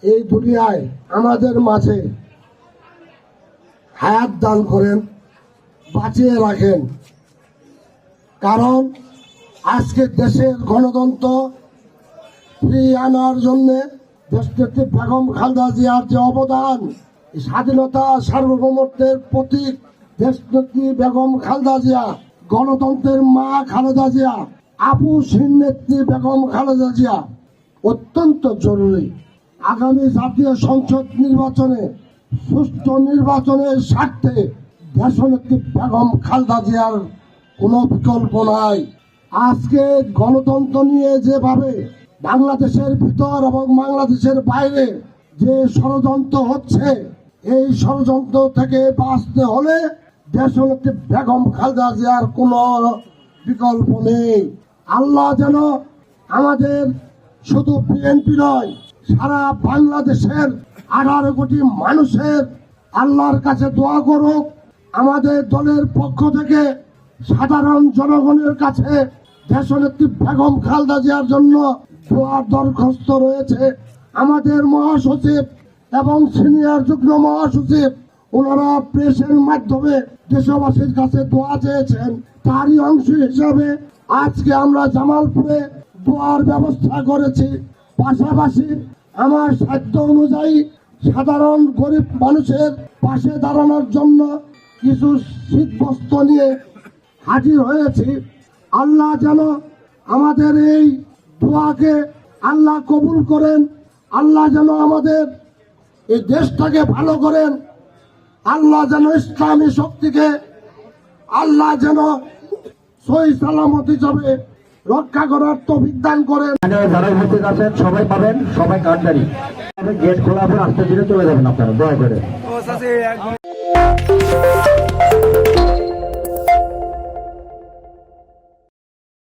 এই দুনিয়ায় আমাদের মাঝে হায়াত দান করেন, বাঁচিয়ে রাখেন। কারণ আজকে দেশের গণতন্ত্র ফিরিয়ে আনার জন্য দেশনেত্রী বেগম খালেদা জিয়ার যে অবদান, স্বাধীনতা সার্বভৌমত্বের প্রতীক দেশনেত্রী বেগম খালেদা জিয়া, গণতন্ত্রের মা খালেদা জিয়া, আপুসহীন নেত্রী বেগম খালেদা জিয়া অত্যন্ত জরুরি। আগামী জাতীয় সংসদ নির্বাচনে সুষ্ঠু নির্বাচনের স্বার্থে দেশনেত্রী বেগম খালেদা জিয়ার কোনো বিকল্প নাই। আজকে গণতন্ত্র নিয়ে যেভাবে বাংলাদেশের ভিতর এবং বাংলাদেশের বাইরে যে ষড়যন্ত্র হচ্ছে, এই ষড়যন্ত্র থেকে বাঁচতে হলে দেশনেত্রী বেগম খালেদা জিয়ার কোনো বিকল্প নেই। আল্লাহ যেন আমাদের শুধু বিএনপি নয়, সারা বাংলাদেশের 18 কোটি মানুষের আল্লাহর কাছে দোয়া করুক। আমাদের দলের পক্ষ থেকে সাধারণ জনগণের কাছে দেশনেত্রী বেগম খালেদা জিয়ার জন্য দোয়ার দরখাস্ত রয়েছে। আমাদের মহাসচিব এবং সিনিয়র যুগ্ম মহাসচিব ওনারা প্রেসের মাধ্যমে দেশবাসীর কাছে দোয়া চেয়েছেন। তারই অংশ হিসাবে আজকে আমরা জামালপুরে দোয়ার ব্যবস্থা করেছি। পাশাপাশি আমার সাধ্য অনুযায়ী সাধারণ গরিব মানুষের পাশে দাঁড়ানোর জন্য কিছু শীতবস্ত্র নিয়ে হাজির হয়েছি। আল্লাহ যেন আমাদের এই দোয়াকে আল্লাহ কবুল করেন। আল্লাহ যেন আমাদের এই দেশটাকে ভালো করেন। আল্লাহ যেন ইসলামী শক্তিকে আল্লাহ যেন সহি সালামত হিসাবে রক্ষা করার তৌফিক দান করেন। যারা উপস্থিত আছেন সবাই পাবেন, সবাই কার্ডদারি। গেট খোলা হবে, আস্তে ধীরে চলে যাবেন আপনারা, দয়া করে।